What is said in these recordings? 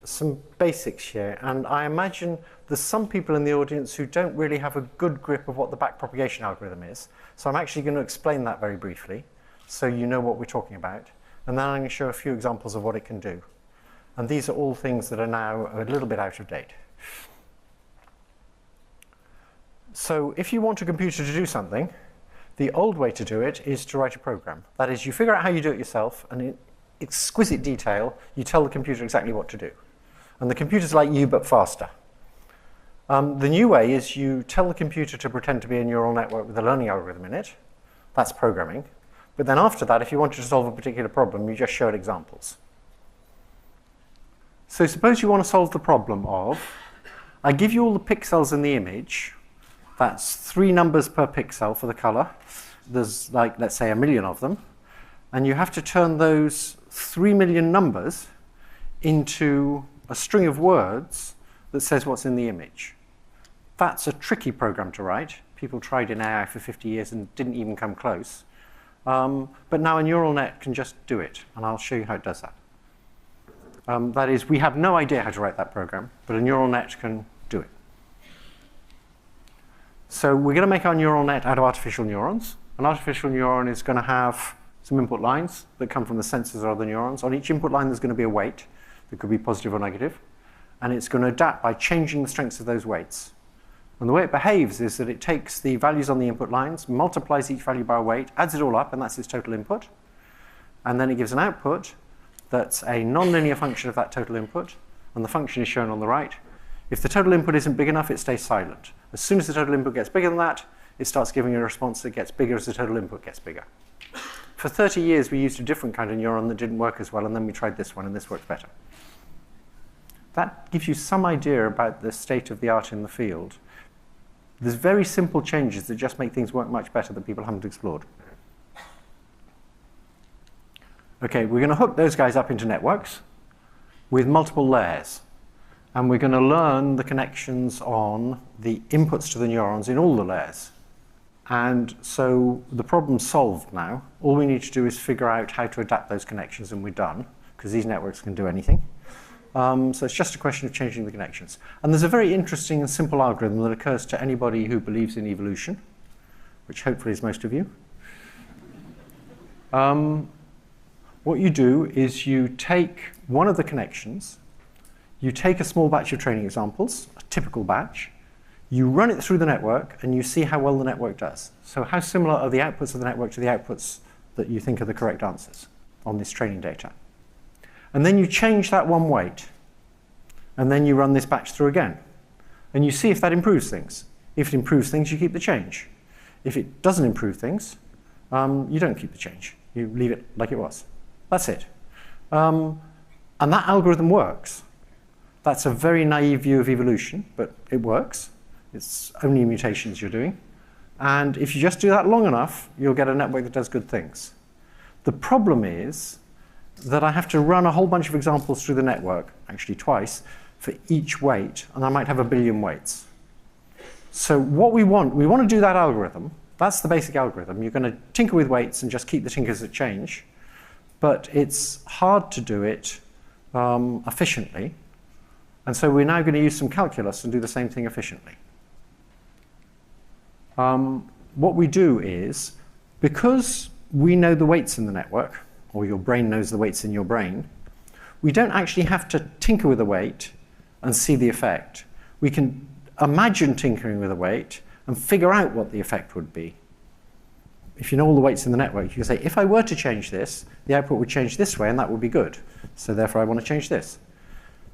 some basics here, and I imagine there's some people in the audience who don't really have a good grip of what the backpropagation algorithm is. So I'm actually going to explain that very briefly, so you know what we're talking about. And then I'm going to show a few examples of what it can do. And these are all things that are now a little bit out of date. So if you want a computer to do something, the old way to do it is to write a program. That is, you figure out how you do it yourself, and in exquisite detail, you tell the computer exactly what to do. And the computer's like you, but faster. The new way is you tell the computer to pretend to be a neural network with a learning algorithm in it. That's programming. But then after that, if you wanted to solve a particular problem, you just show it examples. So suppose you want to solve the problem of, I give you all the pixels in the image. That's 3 numbers per pixel for the color. There's, like, let's say 1 million of them. And you have to turn those 3 million numbers into a string of words that says what's in the image. That's a tricky program to write. People tried in AI for 50 years and didn't even come close. But now a neural net can just do it, and I'll show you how it does that. That is, we have no idea how to write that program, but a neural net can do it. So we're going to make our neural net out of artificial neurons. An artificial neuron is going to have some input lines that come from the sensors or the neurons. On each input line, there's going to be a weight that could be positive or negative. And it's going to adapt by changing the strengths of those weights. And the way it behaves is that it takes the values on the input lines, multiplies each value by a weight, adds it all up, and that's its total input. And then it gives an output that's a nonlinear function of that total input. And the function is shown on the right. If the total input isn't big enough, it stays silent. As soon as the total input gets bigger than that, it starts giving a response that gets bigger as the total input gets bigger. For 30 years, we used a different kind of neuron that didn't work as well, and then we tried this one, and this works better. That gives you some idea about the state of the art in the field. There's very simple changes that just make things work much better that people haven't explored. Okay, we're going to hook those guys up into networks with multiple layers. And we're going to learn the connections on the inputs to the neurons in all the layers. And so the problem's solved now. All we need to do is figure out how to adapt those connections, and we're done, because these networks can do anything. So it's just a question of changing the connections. And there's a very interesting and simple algorithm that occurs to anybody who believes in evolution, which hopefully is most of you. What you do is you take one of the connections, you take a small batch of training examples, a typical batch, you run it through the network, and you see how well the network does. So how similar are the outputs of the network to the outputs that you think are the correct answers on this training data? And then you change that one weight, and then you run this batch through again. And you see if that improves things. If it improves things, you keep the change. If it doesn't improve things, you don't keep the change. You leave it like it was. That's it. And that algorithm works. That's a very naive view of evolution, but it works. It's only mutations you're doing. And if you just do that long enough, you'll get a network that does good things. The problem is that I have to run a whole bunch of examples through the network, actually twice, for each weight, and I might have 1 billion weights. So what we want to do that algorithm. That's the basic algorithm. You're going to tinker with weights and just keep the tinkers that change. But it's hard to do it efficiently. And so we're now going to use some calculus and do the same thing efficiently. What we do is, because we know the weights in the network, or your brain knows the weights in your brain, we don't actually have to tinker with a weight and see the effect. We can imagine tinkering with a weight and figure out what the effect would be. If you know all the weights in the network, you can say, if I were to change this, the output would change this way, and that would be good. So therefore, I want to change this.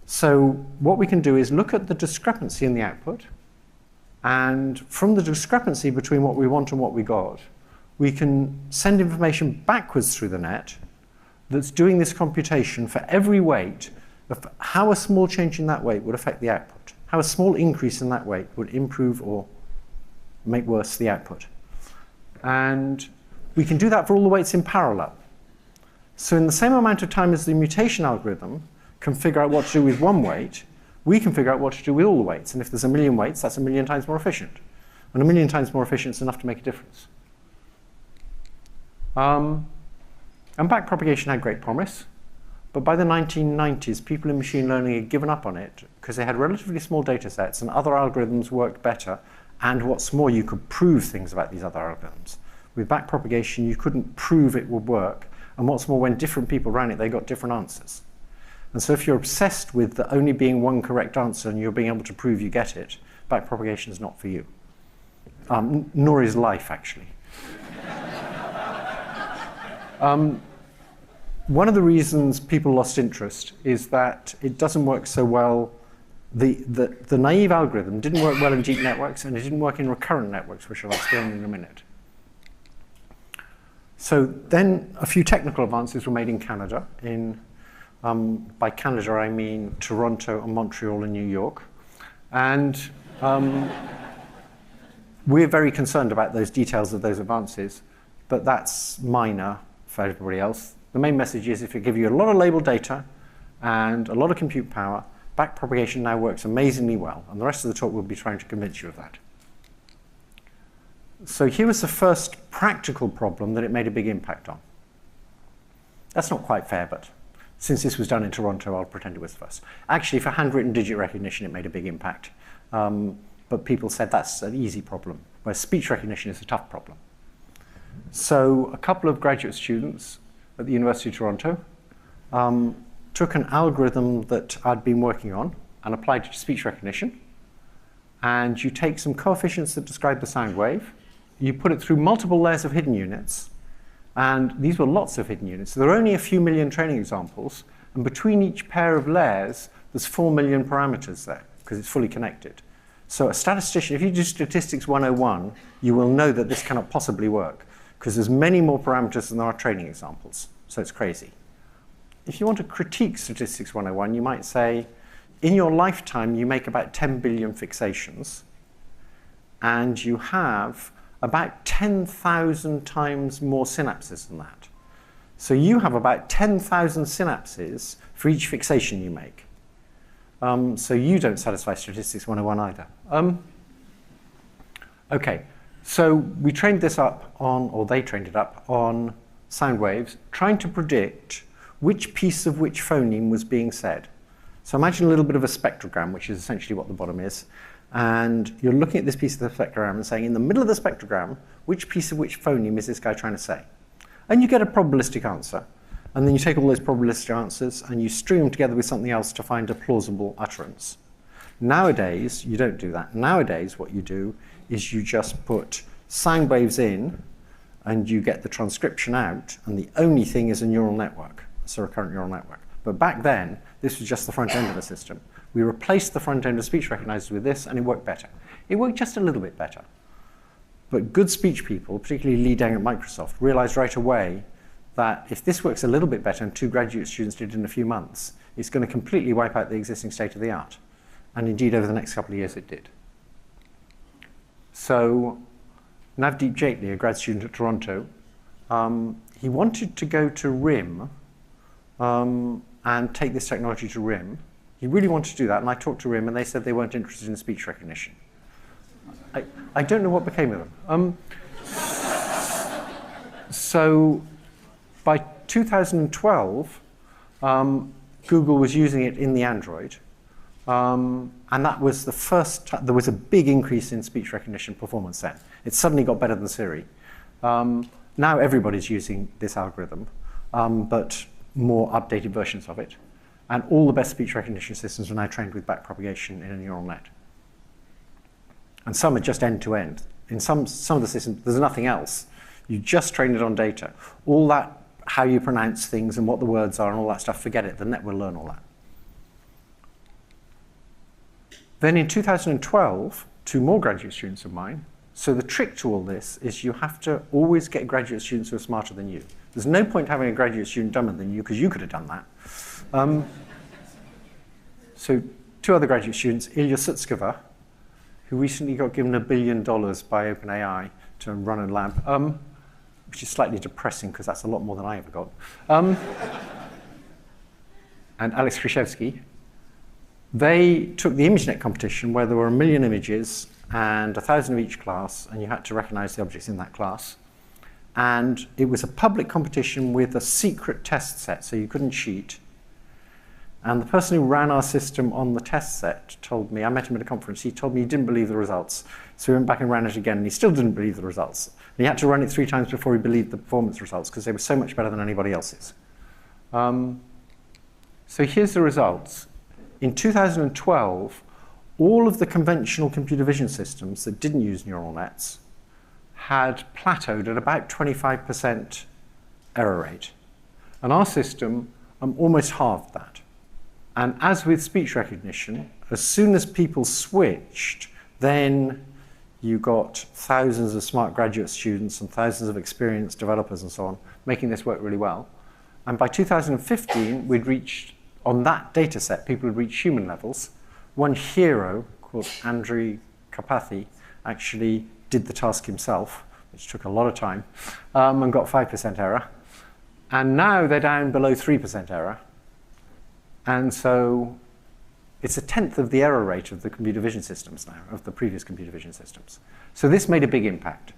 So what we can do is look at the discrepancy in the output, and from the discrepancy between what we want and what we got, we can send information backwards through the net that's doing this computation for every weight of how a small change in that weight would affect the output, how a small increase in that weight would improve or make worse the output. And we can do that for all the weights in parallel. So in the same amount of time as the mutation algorithm can figure out what to do with one weight, we can figure out what to do with all the weights. And if there's 1 million weights, that's 1 million times more efficient. And 1 million times more efficient is enough to make a difference. And backpropagation had great promise. But by the 1990s, people in machine learning had given up on it because they had relatively small data sets and other algorithms worked better. And what's more, you could prove things about these other algorithms. With backpropagation, you couldn't prove it would work. And what's more, when different people ran it, they got different answers. And so if you're obsessed with there only being one correct answer and you're being able to prove you get it, backpropagation is not for you. Nor is life, actually. One of the reasons people lost interest is that it doesn't work so well. The naive algorithm didn't work well in deep networks, and it didn't work in recurrent networks, which I'll explain in a minute. So then a few technical advances were made in Canada. By Canada, I mean Toronto and Montreal and New York. And we're very concerned about those details of those advances, but that's minor for everybody else. The main message is if it gives you a lot of labeled data and a lot of compute power, backpropagation now works amazingly well, and the rest of the talk will be trying to convince you of that. So here was the first practical problem that it made a big impact on. That's not quite fair, but since this was done in Toronto, I'll pretend it was the first. Actually, for handwritten digit recognition, it made a big impact. But people said that's an easy problem, whereas speech recognition is a tough problem. So a couple of graduate students at the University of Toronto took an algorithm that I'd been working on and applied it to speech recognition. And you take some coefficients that describe the sound wave, you put it through multiple layers of hidden units, and these were lots of hidden units. So there are only a few million training examples, and between each pair of layers, there's 4 million parameters there, because it's fully connected. So a statistician, if you do statistics 101, you will know that this cannot possibly work, because there's many more parameters than there are training examples. So it's crazy. If you want to critique statistics 101, you might say, in your lifetime, you make about 10 billion fixations, and you have about 10,000 times more synapses than that. So you have about 10,000 synapses for each fixation you make. So you don't satisfy statistics 101 either. OK, so we trained this up on, or they trained it up on sound waves, trying to predict which piece of which phoneme was being said. So imagine a little bit of a spectrogram, which is essentially what the bottom is. And you're looking at this piece of the spectrogram and saying, in the middle of the spectrogram, which piece of which phoneme is this guy trying to say? And you get a probabilistic answer. And then you take all those probabilistic answers and you string them together with something else to find a plausible utterance. Nowadays, you don't do that. Nowadays, what you do is you just put sound waves in and you get the transcription out, and the only thing is a neural network. It's a recurrent neural network. But back then, this was just the front end of the system. We replaced the front end of speech recognizers with this, and it worked better. It worked just a little bit better. But good speech people, particularly Lee Deng at Microsoft, realized right away that if this works a little bit better, and 2 graduate students did it in a few months, it's going to completely wipe out the existing state of the art. And indeed, over the next couple of years, it did. So Navdeep Jaitley, a grad student at Toronto, he wanted to go to RIM and take this technology to RIM. He really wanted to do that, and I talked to RIM, and they said they weren't interested in speech recognition. I don't know what became of them. So by 2012, Google was using it in the Android, and that was the first time there was a big increase in speech recognition performance then. It suddenly got better than Siri. Now everybody's using this algorithm, but more updated versions of it. And all the best speech recognition systems are now trained with backpropagation in a neural net. And some are just end-to-end. In some of the systems, there's nothing else. You just train it on data. All that, how you pronounce things and what the words are and all that stuff, forget it. The net will learn all that. Then in 2012, 2 more graduate students of mine. So the trick to all this is you have to always get graduate students who are smarter than you. There's no point having a graduate student dumber than you, because you could have done that. So 2 other graduate students, Ilya Sutskova, who recently got given $1 billion by OpenAI to run a lab, which is slightly depressing because that's a lot more than I ever got. And Alex Krzyzewski, they took the ImageNet competition where there were 1 million images and 1,000 of each class, and you had to recognize the objects in that class. And it was a public competition with a secret test set, so you couldn't cheat. And the person who ran our system on the test set told me, I met him at a conference, he told me he didn't believe the results. So we went back and ran it again, and he still didn't believe the results. And he had to run it 3 times before he believed the performance results, because they were so much better than anybody else's. So here's the results. In 2012, all of the conventional computer vision systems that didn't use neural nets had plateaued at about 25% error rate. And our system almost halved that. And as with speech recognition, as soon as people switched, then you got thousands of smart graduate students and thousands of experienced developers and so on, making this work really well. And by 2015, we'd reached, on that data set, people had reached human levels. One hero called Andrew Karpathy actually did the task himself, which took a lot of time, and got 5% error. And now they're down below 3% error. And so it's 1/10 of the error rate of the computer vision systems now, of the previous computer vision systems. So this made a big impact.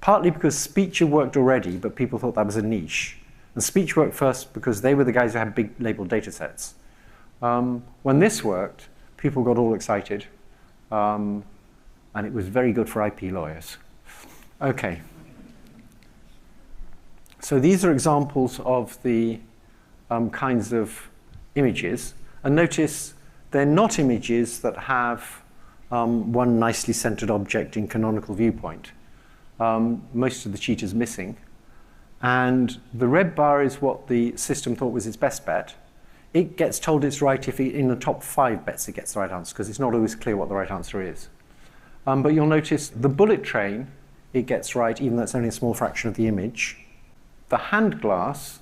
Partly because speech had worked already, but people thought that was a niche. And speech worked first because they were the guys who had big labeled data sets. When this worked, people got all excited. And it was very good for IP lawyers. OK. So these are examples of the kinds of images. And notice they're not images that have one nicely centered object in canonical viewpoint. Most of the cheat is missing. And the red bar is what the system thought was its best bet. It gets told it's right if in the top 5 bets it gets the right answer, because it's not always clear what the right answer is. But you'll notice the bullet train, it gets right, even though it's only a small fraction of the image. The hand glass,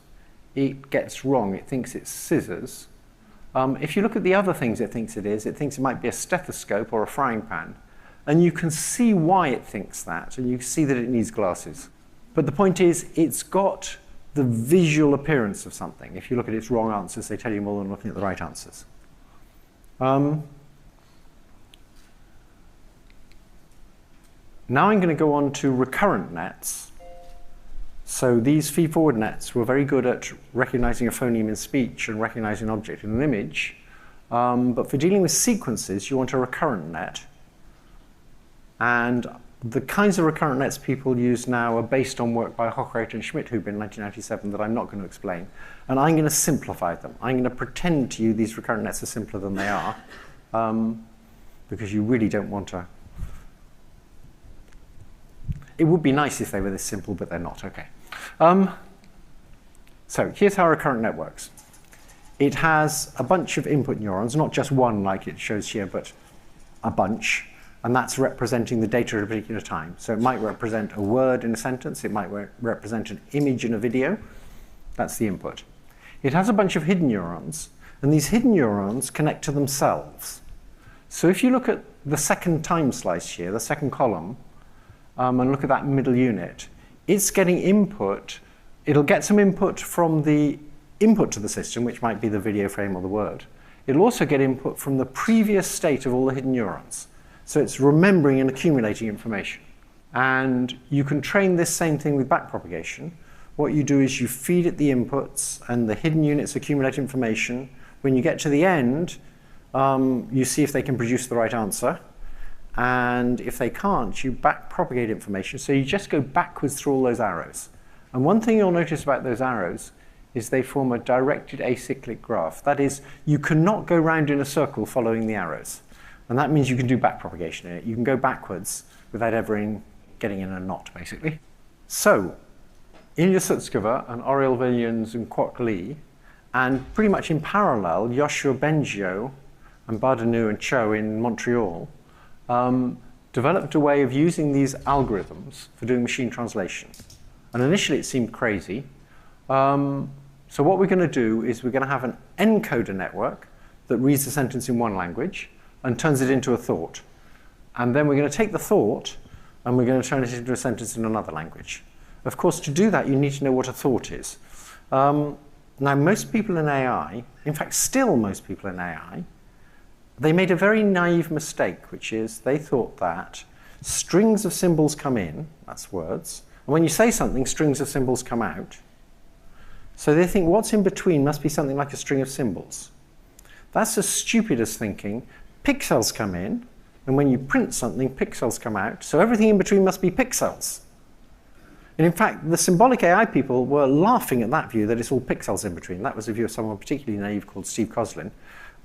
it gets wrong. It thinks it's scissors. If you look at the other things it thinks it might be a stethoscope or a frying pan. And you can see why it thinks that, and you can see that it needs glasses. But the point is, it's got the visual appearance of something. If you look at its wrong answers, they tell you more than looking at the right answers. Now I'm going to go on to recurrent nets. So these feed-forward nets were very good at recognizing a phoneme in speech and recognizing an object in an image. But for dealing with sequences, you want a recurrent net. And the kinds of recurrent nets people use now are based on work by Hochreiter and Schmidhuber in 1997 that I'm not going to explain. And I'm going to simplify them. I'm going to pretend to you these recurrent nets are simpler than they are, because you really don't want to. It would be nice if they were this simple, but they're not. OK. So here's how a recurrent net works. It has a bunch of input neurons, not just one like it shows here, but a bunch. And that's representing the data at a particular time. So it might represent a word in a sentence. It might represent an image in a video. That's the input. It has a bunch of hidden neurons. And these hidden neurons connect to themselves. So if you look at the second time slice here, the second column, and look at that middle unit, it's getting input. It'll get some input from the input to the system, which might be the video frame or the word. It'll also get input from the previous state of all the hidden neurons. So it's remembering and accumulating information. And you can train this same thing with backpropagation. What you do is you feed it the inputs, and the hidden units accumulate information. When you get to the end, you see if they can produce the right answer. And if they can't, you backpropagate information. So you just go backwards through all those arrows. And one thing you'll notice about those arrows is they form a directed acyclic graph. That is, you cannot go round in a circle following the arrows. And that means you can do backpropagation in it. You can go backwards without ever getting in a knot, basically. So, Ilya Sutskever and Oriol Williams and Kwok Lee, and pretty much in parallel, Yoshua Bengio and Bardanu and Cho in Montreal, developed a way of using these algorithms for doing machine translation. And initially it seemed crazy. So what we're going to do is we're going to have an encoder network that reads the sentence in one language and turns it into a thought. And then we're going to take the thought and we're going to turn it into a sentence in another language. Of course, to do that, you need to know what a thought is. Now, most people in AI, in fact, still most people in AI, they made a very naive mistake, which is they thought that strings of symbols come in, that's words, and when you say something, strings of symbols come out. So they think what's in between must be something like a string of symbols. That's as stupid as thinking pixels come in, and when you print something, pixels come out, so everything in between must be pixels. And in fact, the symbolic AI people were laughing at that view, that it's all pixels in between. That was a view of someone particularly naive called Steve Coslin,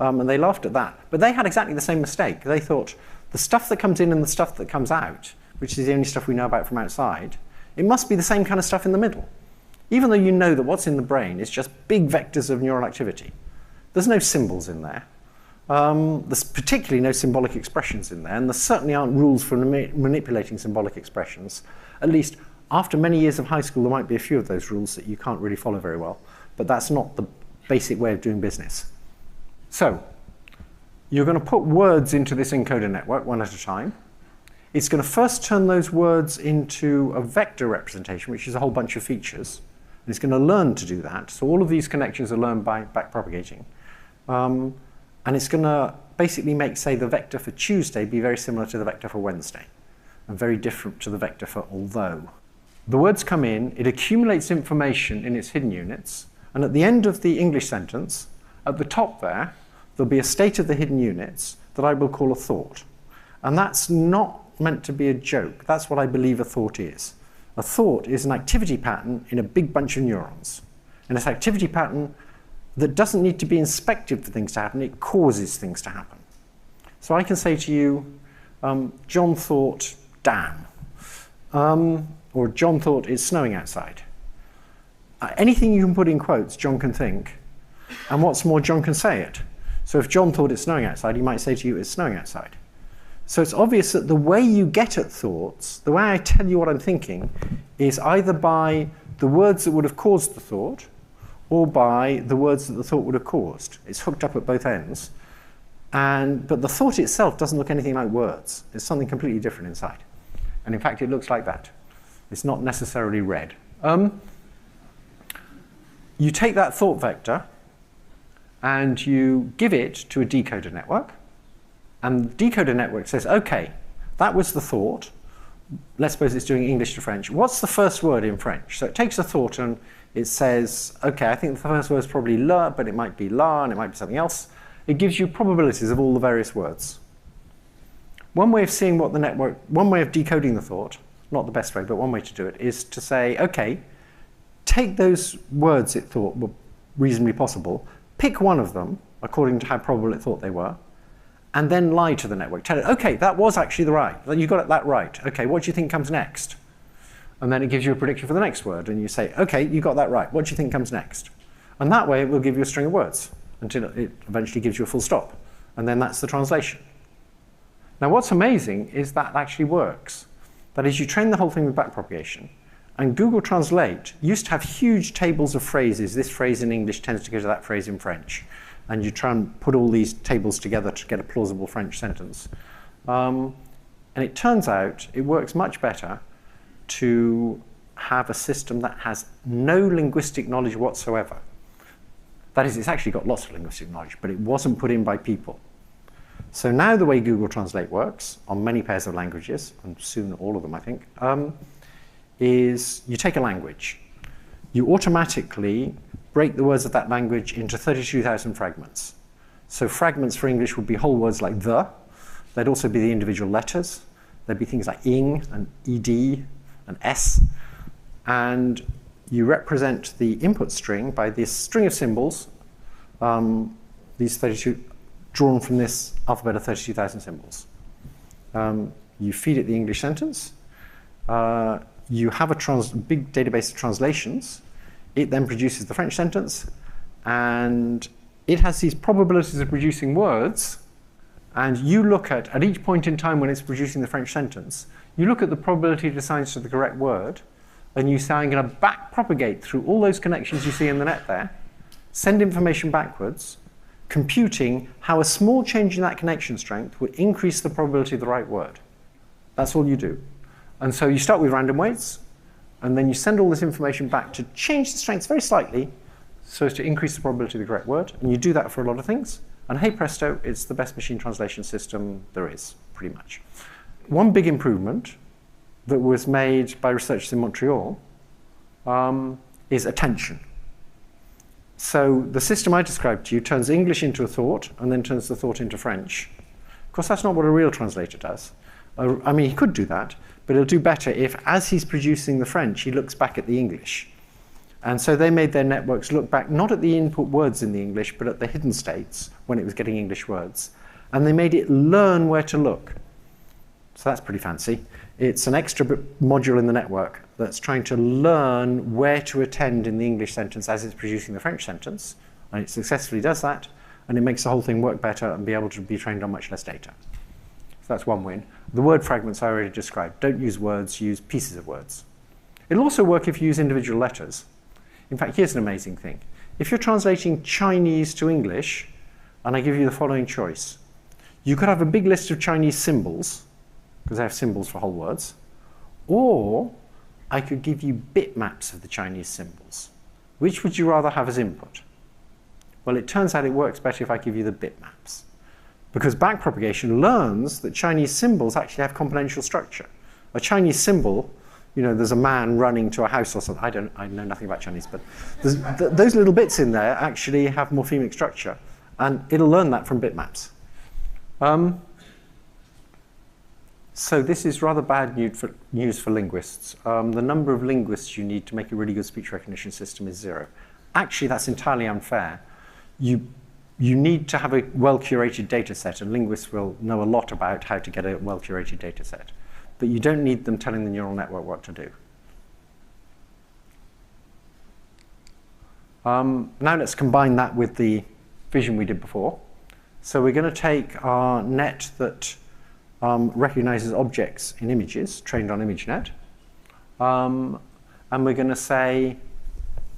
and they laughed at that. But they had exactly the same mistake. They thought the stuff that comes in and the stuff that comes out, which is the only stuff we know about from outside, it must be the same kind of stuff in the middle. Even though you know that what's in the brain is just big vectors of neural activity. There's no symbols in there. There's particularly no symbolic expressions in there, and there certainly aren't rules for manipulating symbolic expressions. At least after many years of high school, there might be a few of those rules that you can't really follow very well, but that's not the basic way of doing business. So you're going to put words into this encoder network one at a time. It's going to first turn those words into a vector representation, which is a whole bunch of features. And it's going to learn to do that. So all of these connections are learned by backpropagating. And it's going to basically make, say, the vector for Tuesday be very similar to the vector for Wednesday, and very different to the vector for although. The words come in, it accumulates information in its hidden units, and at the end of the English sentence, at the top there, there'll be a state of the hidden units that I will call a thought. And that's not meant to be a joke. That's what I believe a thought is. A thought is an activity pattern in a big bunch of neurons. And it's an activity pattern that doesn't need to be inspected for things to happen, it causes things to happen. So I can say to you, John thought, damn. Or John thought it's snowing outside. Anything you can put in quotes, John can think. And what's more, John can say it. So if John thought it's snowing outside, he might say to you, it's snowing outside. So it's obvious that the way you get at thoughts, the way I tell you what I'm thinking, is either by the words that would have caused the thought, or by the words that the thought would have caused. It's hooked up at both ends. But the thought itself doesn't look anything like words. It's something completely different inside. And in fact, it looks like that. It's not necessarily red. You take that thought vector, and you give it to a decoder network. And the decoder network says, OK, that was the thought. Let's suppose it's doing English to French. What's the first word in French? So it takes a thought and it says, OK, I think the first word is probably le, but it might be la, and it might be something else. It gives you probabilities of all the various words. One way of seeing what the network, one way of decoding the thought, not the best way, but one way to do it, is to say, OK, take those words it thought were reasonably possible, pick one of them according to how probable it thought they were, and then lie to the network. Tell it, OK, that was actually the right. You got that right. OK, what do you think comes next? And then it gives you a prediction for the next word. And you say, OK, you got that right. What do you think comes next? And that way, it will give you a string of words until it eventually gives you a full stop. And then that's the translation. Now, what's amazing is that actually works. That is, you train the whole thing with backpropagation. And Google Translate used to have huge tables of phrases. This phrase in English tends to go to that phrase in French. And you try and put all these tables together to get a plausible French sentence. And it turns out it works much better to have a system that has no linguistic knowledge whatsoever. That is, it's actually got lots of linguistic knowledge, but it wasn't put in by people. So now the way Google Translate works on many pairs of languages, and soon all of them, I think, is you take a language. You automatically break the words of that language into 32,000 fragments. So fragments for English would be whole words like the. There'd also be the individual letters. There'd be things like ing and ed and s. And you represent the input string by this string of symbols, these 32, drawn from this alphabet of 32,000 symbols. You feed it the English sentence. You have a big database of translations. It then produces the French sentence, and it has these probabilities of producing words, and you look at each point in time when it's producing the French sentence, you look at the probability it assigns to the correct word, and you say, I'm going to backpropagate through all those connections you see in the net there, send information backwards, computing how a small change in that connection strength would increase the probability of the right word. That's all you do. And so you start with random weights, and then you send all this information back to change the strengths very slightly so as to increase the probability of the correct word. And you do that for a lot of things. And hey presto, it's the best machine translation system there is, pretty much. One big improvement that was made by researchers in Montreal is attention. So the system I described to you turns English into a thought and then turns the thought into French. Of course, that's not what a real translator does. I mean, he could do that, but he'll do better if, as he's producing the French, he looks back at the English. And so they made their networks look back not at the input words in the English, but at the hidden states when it was getting English words. And they made it learn where to look. So that's pretty fancy. It's an extra module in the network that's trying to learn where to attend in the English sentence as it's producing the French sentence. And it successfully does that. And it makes the whole thing work better and be able to be trained on much less data. So that's one win. The word fragments I already described. Don't use words, use pieces of words. It'll also work if you use individual letters. In fact, here's an amazing thing. If you're translating Chinese to English, and I give you the following choice, you could have a big list of Chinese symbols, because they have symbols for whole words, or I could give you bitmaps of the Chinese symbols. Which would you rather have as input? Well, it turns out it works better if I give you the bitmaps, because backpropagation learns that Chinese symbols actually have componential structure. A Chinese symbol, you know, there's a man running to a house or something. I know nothing about Chinese, but those little bits in there actually have morphemic structure, and it'll learn that from bitmaps. So this is rather bad news for linguists. The number of linguists you need to make a really good speech recognition system is 0. Actually, that's entirely unfair. You need to have a well-curated data set, and linguists will know a lot about how to get a well-curated data set. But you don't need them telling the neural network what to do. Now let's combine that with the vision we did before. So we're going to take our net that recognizes objects in images, trained on ImageNet, and we're going to say,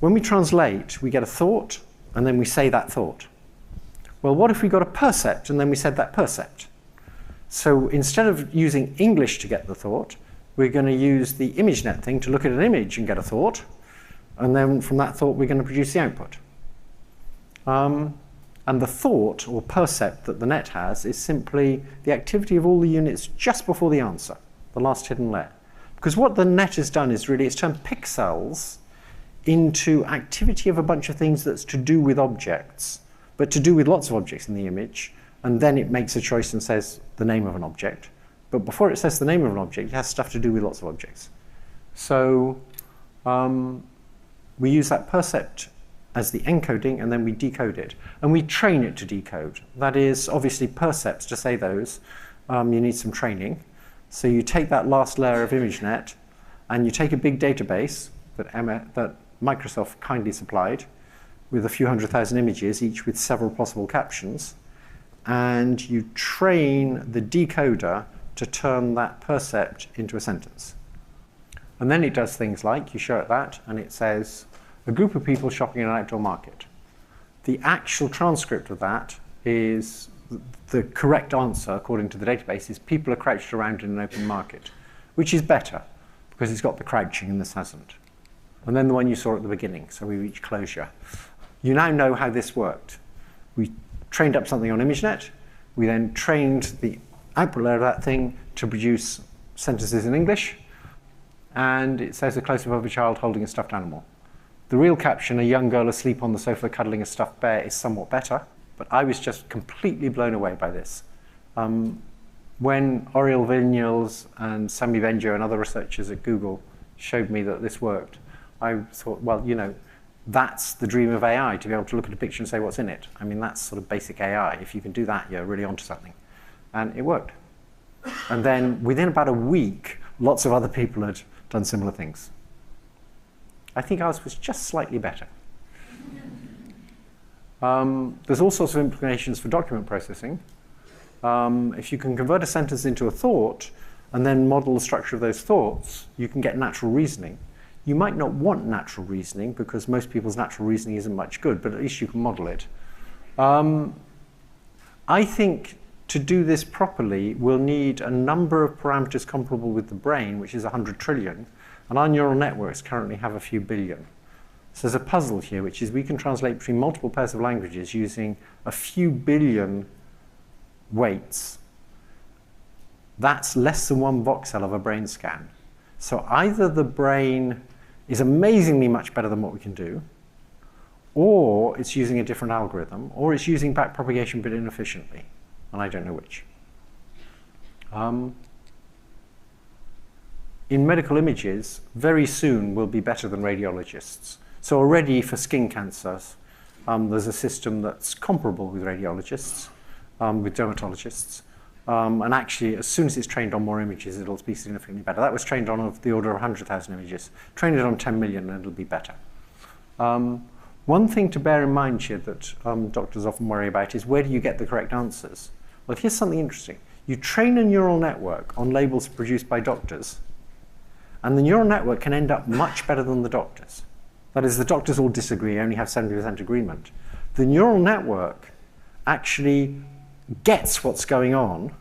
when we translate, we get a thought, and then we say that thought. Well, what if we got a percept, and then we said that percept? So instead of using English to get the thought, we're going to use the ImageNet thing to look at an image and get a thought, and then from that thought, we're going to produce the output. And the thought, or percept, that the net has is simply the activity of all the units just before the answer, the last hidden layer. Because what the net has done is really, it's turned pixels into activity of a bunch of things that's to do with objects, but to do with lots of objects in the image, and then it makes a choice and says the name of an object. But before it says the name of an object, it has stuff to do with lots of objects. So we use that percept as the encoding, and then we decode it. And we train it to decode. That is, obviously, percepts, to say those, you need some training. So you take that last layer of ImageNet, and you take a big database that Microsoft kindly supplied, with a few 100,000 images, each with several possible captions, and you train the decoder to turn that percept into a sentence. And then it does things like, you show it that, and it says, a group of people shopping in an outdoor market. The actual transcript of that is the correct answer, according to the database, is people are crouched around in an open market, which is better, because it's got the crouching and this hasn't. And then the one you saw at the beginning, so we reach closure. You now know how this worked. We trained up something on ImageNet. We then trained the output layer of that thing to produce sentences in English. And it says a close-up of a child holding a stuffed animal. The real caption, a young girl asleep on the sofa cuddling a stuffed bear, is somewhat better. But I was just completely blown away by this. When Oriol Vignals and Sami Benjo and other researchers at Google showed me that this worked, I thought, well, you know, that's the dream of AI, to be able to look at a picture and say what's in it. I mean, that's sort of basic AI. If you can do that, you're really onto something. And it worked. And then within about a week, lots of other people had done similar things. I think ours was just slightly better. There's all sorts of implications for document processing. If you can convert a sentence into a thought and then model the structure of those thoughts, you can get natural reasoning. You might not want natural reasoning because most people's natural reasoning isn't much good, but at least you can model it. I think to do this properly, we'll need a number of parameters comparable with the brain, which is 100 trillion, and our neural networks currently have a few billion. So there's a puzzle here, which is we can translate between multiple pairs of languages using a few billion weights. That's less than 1 voxel of a brain scan. So either the brain is amazingly much better than what we can do, or it's using a different algorithm, or it's using backpropagation but inefficiently, and I don't know which. In medical images, very soon we'll be better than radiologists. So already for skin cancers, there's a system that's comparable with radiologists, with dermatologists. And actually, as soon as it's trained on more images, it'll be significantly better. That was trained on of the order of 100,000 images. Train it on 10 million and it'll be better. One thing to bear in mind here that doctors often worry about is where do you get the correct answers? Well, here's something interesting. You train a neural network on labels produced by doctors, and the neural network can end up much better than the doctors. That is, the doctors all disagree, only have 70% agreement. The neural network actually gets what's going on,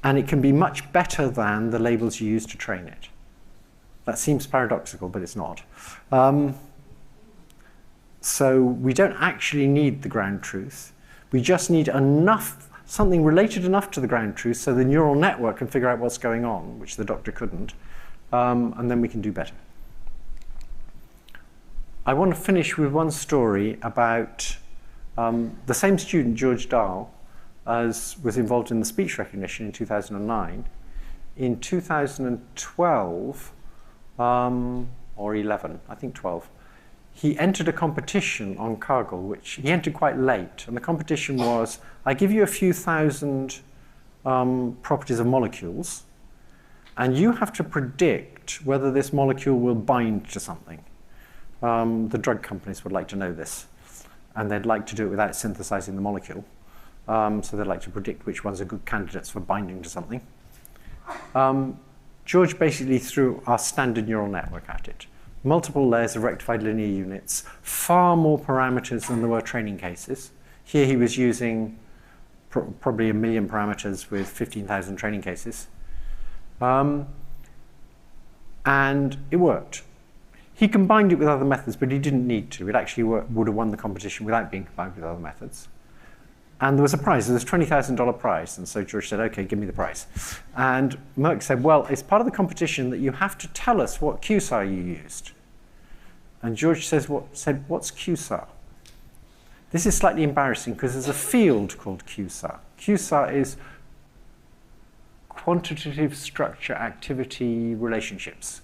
and it can be much better than the labels you use to train it. That seems paradoxical, but it's not. So we don't actually need the ground truth. We just need enough, something related enough to the ground truth so the neural network can figure out what's going on, which the doctor couldn't, and then we can do better. I want to finish with one story about the same student, George Dahl, as was involved in the speech recognition in 2009. In 2012, or 11, I think 12, he entered a competition on Kaggle, which he entered quite late. And the competition was, I give you a few thousand properties of molecules, and you have to predict whether this molecule will bind to something. The drug companies would like to know this, and they'd like to do it without synthesizing the molecule. So they'd like to predict which ones are good candidates for binding to something. George basically threw our standard neural network at it. Multiple layers of rectified linear units, far more parameters than there were training cases. Here he was using probably 1 million parameters with 15,000 training cases. And it worked. He combined it with other methods, but he didn't need to. It actually would have won the competition without being combined with other methods. And there was a prize. There was a $20,000 prize. And so George said, OK, give me the prize. And Merck said, well, it's part of the competition that you have to tell us what QSAR you used. And George said, what's QSAR? This is slightly embarrassing because there's a field called QSAR. QSAR is quantitative structure activity relationships.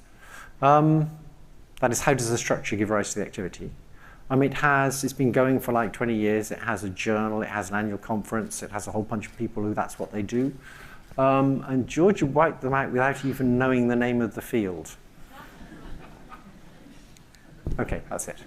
That is, how does a structure give rise to the activity? It's been going for like 20 years. It has a journal, it has an annual conference, it has a whole bunch of people who that's what they do. And George wiped them out without even knowing the name of the field. OK, that's it.